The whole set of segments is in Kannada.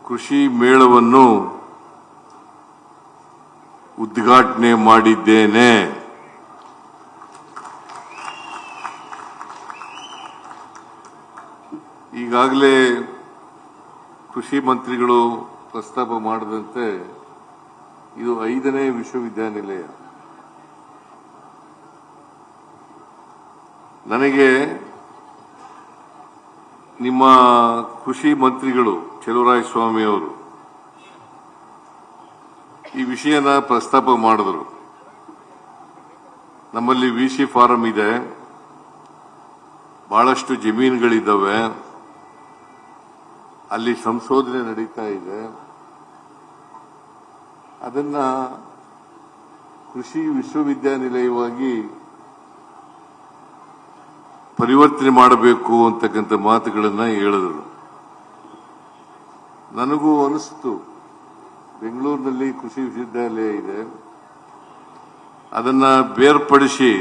ಕೃಷಿ ಮೇಳವನ್ನು ಉದ್ಘಾಟನೆ ಮಾಡಿದ್ದೇನೆ. ಈಗಾಗಲೇ ಕೃಷಿ ಮಂತ್ರಿಗಳು ಪ್ರಸ್ತಾಪ ಮಾಡಿದಂತೆ ಇದು 5ನೇ ವಿಶ್ವವಿದ್ಯಾನಿಲಯ. ನನಗೆ ನಿಮ್ಮ ಕೃಷಿ ಮಂತ್ರಿಗಳು ಚಲುವರಾಯಸ್ವಾಮಿ ಅವರು ಈ ವಿಷಯನ ಪ್ರಸ್ತಾಪ ಮಾಡಿದರು. ನಮ್ಮಲ್ಲಿ ವಿಸಿ ಫಾರಂ ಇದೆ, ಬಹಳಷ್ಟು ಜಮೀನುಗಳಿದ್ದಾವೆ, ಅಲ್ಲಿ ಸಂಶೋಧನೆ ನಡೀತಾ ಇದೆ. ಅದನ್ನ ಕೃಷಿ ವಿಶ್ವವಿದ್ಯಾನಿಲಯವಾಗಿ ಪರಿವರ್ತನೆ ಮಾಡಬೇಕು ಅಂತಕ್ಕಂಥ ಮಾತುಗಳನ್ನ ಹೇಳಿದರು. ನನಗೂ ಅನಿಸ್ತು, ಬೆಂಗಳೂರಿನಲ್ಲಿ ಕೃಷಿ ವಿಶ್ವವಿದ್ಯಾಲಯ ಇದೆ, ಅದನ್ನ ಬೇರ್ಪಡಿಸಿ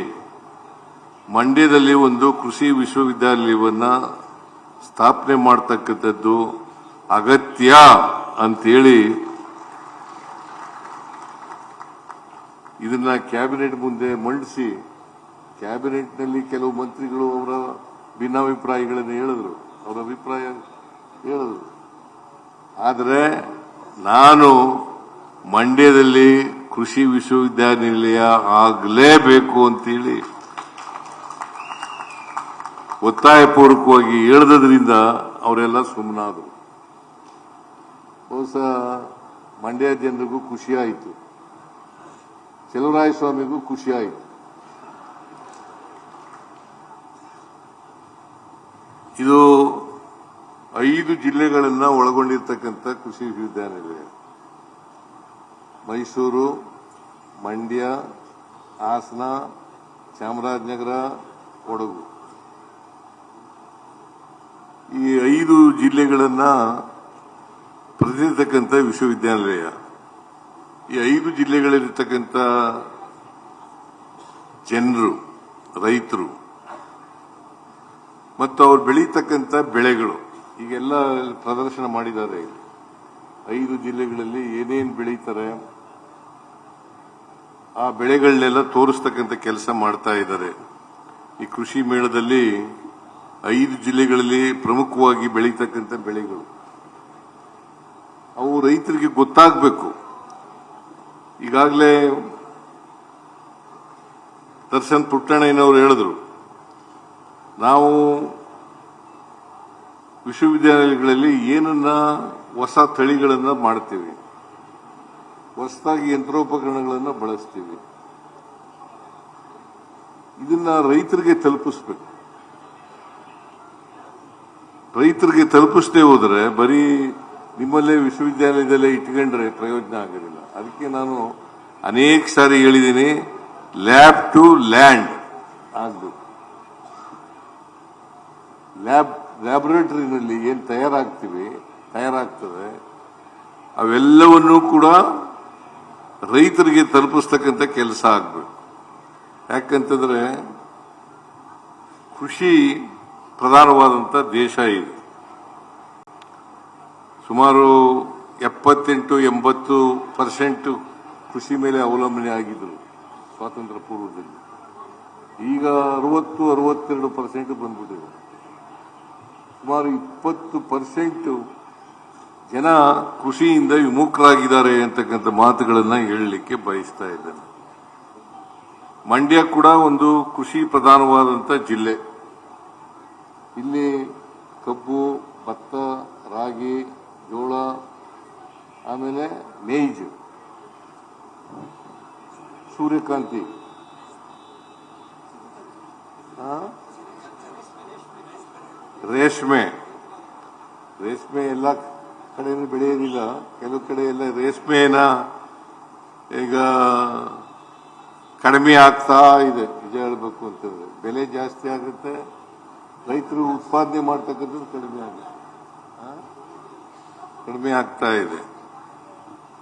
ಮಂಡ್ಯದಲ್ಲಿ ಒಂದು ಕೃಷಿ ವಿಶ್ವವಿದ್ಯಾಲಯವನ್ನ ಸ್ಥಾಪನೆ ಮಾಡತಕ್ಕಂಥದ್ದು ಅಗತ್ಯ ಅಂತೇಳಿ ಇದನ್ನ ಕ್ಯಾಬಿನೆಟ್ ಮುಂದೆ ಮಂಡಿಸಿ, ಕ್ಯಾಬಿನೆಟ್ನಲ್ಲಿ ಕೆಲವು ಮಂತ್ರಿಗಳು ಅವರ ಭಿನ್ನಾಭಿಪ್ರಾಯಗಳನ್ನು ಹೇಳಿದ್ರು, ಅವರ ಅಭಿಪ್ರಾಯ ಹೇಳಿದ್ರು. ಆದರೆ ನಾನು ಮಂಡ್ಯದಲ್ಲಿ ಕೃಷಿ ವಿಶ್ವವಿದ್ಯಾನಿಲಯ ಆಗಲೇಬೇಕು ಅಂತೇಳಿ ಒತ್ತಾಯಪೂರ್ವಕವಾಗಿ ಹೇಳಿದ್ರಿಂದ ಅವರೆಲ್ಲ ಸುಮ್ಮನಾದರು. ಬಹುಶಃ ಮಂಡ್ಯ ಜನರಿಗೂ ಖುಷಿ ಆಯಿತು, ಚಲುವರಾಯಸ್ವಾಮಿಗೂ ಖುಷಿ ಆಯಿತು. ಇದು 5 ಜಿಲ್ಲೆಗಳನ್ನ ಒಳಗೊಂಡಿರ್ತಕ್ಕಂಥ ಕೃಷಿ ವಿಶ್ವವಿದ್ಯಾನಿಲಯ. ಮೈಸೂರು, ಮಂಡ್ಯ, ಹಾಸನ, ಚಾಮರಾಜನಗರ, ಕೊಡಗು, ಈ 5 ಜಿಲ್ಲೆಗಳನ್ನ ಪ್ರತಿನಿಧಿಸತಕ್ಕಂಥ ವಿಶ್ವವಿದ್ಯಾನಿಲಯ. ಈ 5 ಜಿಲ್ಲೆಗಳಲ್ಲಿರ್ತಕ್ಕಂಥ ಜನರು, ರೈತರು ಮತ್ತು ಅವ್ರು ಬೆಳೀತಕ್ಕಂಥ ಬೆಳೆಗಳು ಈಗೆಲ್ಲ ಪ್ರದರ್ಶನ ಮಾಡಿದ್ದಾರೆ. 5 ಜಿಲ್ಲೆಗಳಲ್ಲಿ ಏನೇನು ಬೆಳೀತಾರೆ ಆ ಬೆಳೆಗಳನ್ನೆಲ್ಲ ತೋರಿಸ್ತಕ್ಕಂಥ ಕೆಲಸ ಮಾಡ್ತಾ ಇದ್ದಾರೆ. ಈ ಕೃಷಿ ಮೇಳದಲ್ಲಿ 5 ಜಿಲ್ಲೆಗಳಲ್ಲಿ ಪ್ರಮುಖವಾಗಿ ಬೆಳೀತಕ್ಕಂಥ ಬೆಳೆಗಳು ಅವು ರೈತರಿಗೆ ಗೊತ್ತಾಗಬೇಕು. ಈಗಾಗಲೇ ದರ್ಶನ್ ಪುಟ್ಟಣ್ಣಯ್ಯನವರು ಹೇಳಿದ್ರು, ನಾವು ವಿಶ್ವವಿದ್ಯಾನಿಲಯಗಳಲ್ಲಿ ಏನನ್ನ ಹೊಸ ತಳಿಗಳನ್ನ ಮಾಡ್ತೀವಿ, ಹೊಸದಾಗಿ ಯಂತ್ರೋಪಕರಣಗಳನ್ನು ಬಳಸ್ತೀವಿ, ಇದನ್ನ ರೈತರಿಗೆ ತಲುಪಿಸ್ಬೇಕು. ರೈತರಿಗೆ ತಲುಪಿಸದೆ ಹೋದರೆ ಬರೀ ನಿಮ್ಮಲ್ಲೇ ವಿಶ್ವವಿದ್ಯಾಲಯದಲ್ಲೇ ಇಟ್ಕೊಂಡ್ರೆ ಪ್ರಯೋಜನ ಆಗೋದಿಲ್ಲ. ಅದಕ್ಕೆ ನಾನು ಅನೇಕ ಸಾರಿ ಹೇಳಿದ್ದೀನಿ, ಲ್ಯಾಬ್ ಟು ಲ್ಯಾಂಡ್ ಆಗಬೇಕು. ಲ್ಯಾಬೊರೇಟರಿನಲ್ಲಿ ಏನು ತಯಾರಾಗ್ತದೆ ಅವೆಲ್ಲವನ್ನೂ ಕೂಡ ರೈತರಿಗೆ ತಲುಪಿಸ್ತಕ್ಕಂಥ ಕೆಲಸ ಆಗಬೇಕು. ಯಾಕಂತಂದ್ರೆ ಕೃಷಿ ಪ್ರಧಾನವಾದಂಥ ದೇಶ ಇದೆ. ಸುಮಾರು 78-80% ಕೃಷಿ ಮೇಲೆ ಅವಲಂಬನೆ ಆಗಿದ್ರು ಸ್ವಾತಂತ್ರ್ಯ ಪೂರ್ವದಲ್ಲಿ. ಈಗ 60-62% ಬಂದ್ಬಿಟ್ಟಿದೆ. ಸುಮಾರು 20% ಜನ ಕೃಷಿಯಿಂದ ವಿಮುಖರಾಗಿದ್ದಾರೆ ಅಂತಕ್ಕಂಥ ಮಾತುಗಳನ್ನ ಹೇಳಲಿಕ್ಕೆ ಬಯಸ್ತಾ ಇದ್ದೇನೆ. ಮಂಡ್ಯ ಕೂಡ ಒಂದು ಕೃಷಿ ಪ್ರಧಾನವಾದಂಥ ಜಿಲ್ಲೆ. ಇಲ್ಲಿ ಕಬ್ಬು, ಭತ್ತ, ರಾಗಿ, ಜೋಳ, ಆಮೇಲೆ ಮೇಜು, ಸೂರ್ಯಕಾಂತಿ, ರೇಷ್ಮೆ ಎಲ್ಲ ಕಡೆನೂ ಬೆಳೆಯೋದಿಲ್ಲ. ಕೆಲವು ಕಡೆ ಎಲ್ಲ ರೇಷ್ಮೆನ ಈಗ ಕಡಿಮೆ ಆಗ್ತಾ ಇದೆ. ನಿಜ ಹೇಳಬೇಕು ಅಂತಂದ್ರೆ ಬೆಲೆ ಜಾಸ್ತಿ ಆಗುತ್ತೆ, ರೈತರು ಉತ್ಪಾದನೆ ಮಾಡ್ತಕ್ಕಂಥದ್ದು ಕಡಿಮೆ ಆಗ್ತಾ ಇದೆ.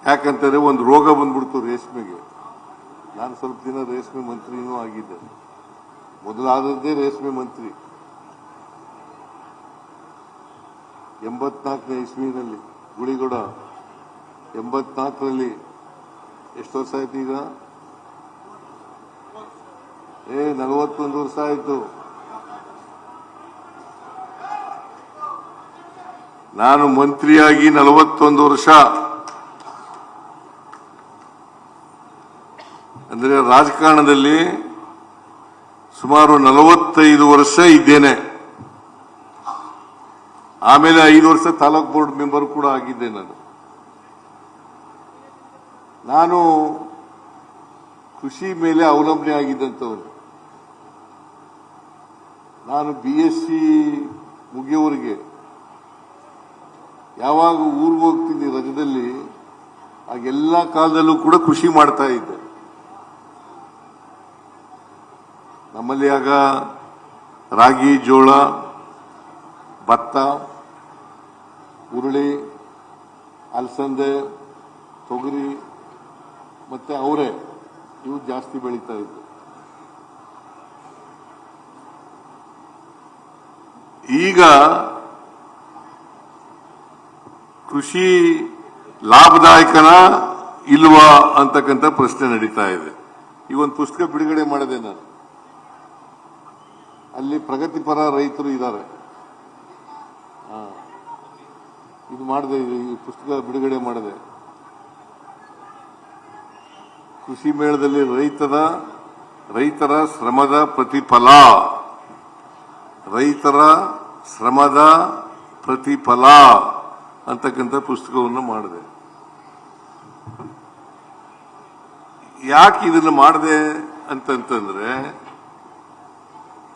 ಯಾಕಂತಂದ್ರೆ ಒಂದು ರೋಗ ಬಂದ್ಬಿಡ್ತು ರೇಷ್ಮೆಗೆ. ನಾನು ಸ್ವಲ್ಪ ದಿನ ರೇಷ್ಮೆ ಮಂತ್ರಿನೂ ಆಗಿದ್ದೆ, ಮೊದಲಾದದ್ದೇ ರೇಷ್ಮೆ ಮಂತ್ರಿ 84ನೇ ಇಸ್ವಿನಲ್ಲಿ. ಗುಳಿಗೌಡ 84ರಲ್ಲಿ ಎಷ್ಟು ವರ್ಷ ಆಯ್ತು ಈಗ? 41 ವರ್ಷ ಆಯ್ತು. ನಾನು ಮಂತ್ರಿಯಾಗಿ 41 ವರ್ಷ. ಅಂದ್ರೆ ರಾಜಕಾರಣದಲ್ಲಿ ಸುಮಾರು 45 ವರ್ಷ ಇದ್ದೇನೆ. ಆಮೇಲೆ 5 ವರ್ಷ ತಾಲೂಕ್ ಬೋರ್ಡ್ ಮೆಂಬರ್ ಕೂಡ ಆಗಿದ್ದೆ. ನಾನು ಕೃಷಿ ಮೇಲೆ ಅವಲಂಬನೆ ಆಗಿದ್ದಂಥವನು. ನಾನು BSc ಮುಗಿಯೋವರೆಗೆ ಯಾವಾಗ ಊರಿಗೆ ಹೋಗ್ತೀನಿ ರಜದಲ್ಲಿ, ಆಗೆಲ್ಲ ಕಾಲದಲ್ಲೂ ಕೂಡ ಕೃಷಿ ಮಾಡ್ತಾ ಇದ್ದೆ. ನಮ್ಮಲ್ಲಿ ಆಗ ರಾಗಿ, ಜೋಳ, ಭತ್ತ, ಹುರುಳಿ, ಅಲಸಂದೆ, ತೊಗರಿ ಮತ್ತೆ ಅವರೆ ಇವು ಜಾಸ್ತಿ ಬೆಳೀತಾ ಇದ್ವು. ಈಗ ಕೃಷಿ ಲಾಭದಾಯಕನ ಇಲ್ವಾ ಅಂತಕ್ಕಂಥ ಪ್ರಶ್ನೆ ನಡೀತಾ ಇದೆ. ಈ ಒಂದು ಪುಸ್ತಕ ಬಿಡುಗಡೆ ಮಾಡಿದೆ ನಾನು. ಅಲ್ಲಿ ಪ್ರಗತಿಪರ ರೈತರು ಇದ್ದಾರೆ. ಇದು ಮಾಡಿದೆ, ಈ ಪುಸ್ತಕ ಬಿಡುಗಡೆ ಮಾಡಿದೆ. ಕೃಷಿ ಮೇಳದಲ್ಲಿ ರೈತರ ಶ್ರಮದ ಪ್ರತಿಫಲ, ರೈತರ ಶ್ರಮದ ಪ್ರತಿಫಲ ಅಂತಕ್ಕಂಥ ಪುಸ್ತಕವನ್ನು ಮಾಡಿದೆ. ಯಾಕೆ ಇದನ್ನು ಮಾಡಿದೆ ಅಂತಂತಂದ್ರೆ,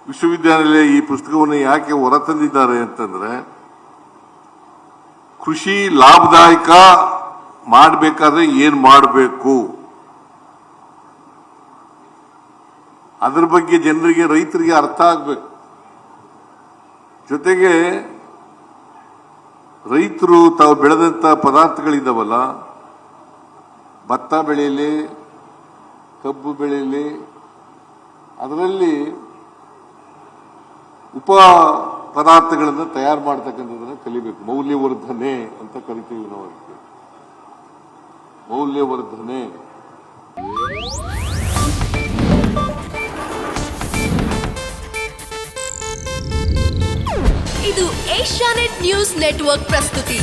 ವಿಶ್ವವಿದ್ಯಾನಿಲಯ ಈ ಪುಸ್ತಕವನ್ನು ಯಾಕೆ ಹೊರತಂದಿದ್ದಾರೆ ಅಂತಂದ್ರೆ, ಕೃಷಿ ಲಾಭದಾಯಕ ಮಾಡಬೇಕಾದ್ರೆ ಏನ್ ಮಾಡಬೇಕು, ಅದ್ರ ಬಗ್ಗೆ ಜನರಿಗೆ, ರೈತರಿಗೆ ಅರ್ಥ ಆಗ್ಬೇಕು. ಜೊತೆಗೆ ರೈತರು ತಾವು ಬೆಳೆದಂತ ಪದಾರ್ಥಗಳಿದ್ದಾವಲ್ಲ, ಭತ್ತ ಬೆಳೆಯಲಿ, ಕಬ್ಬು ಬೆಳೆಯಲಿ, ಅದರಲ್ಲಿ ಉಪ ಪದಾರ್ಥಗಳನ್ನು ತಯಾರು ಮಾಡ್ತಕ್ಕಂಥದ್ದನ್ನು ಕಲಿಬೇಕು. ಮೌಲ್ಯವರ್ಧನೆ ಅಂತ ಕರಿತೀವಿ ನಾವು. ಅದಕ್ಕೆ ಮೌಲ್ಯವರ್ಧನೆ. ಇದು ಏಷ್ಯಾನೆಟ್ ನ್ಯೂಸ್ ನೆಟ್ವರ್ಕ್ ಪ್ರಸ್ತುತಿ.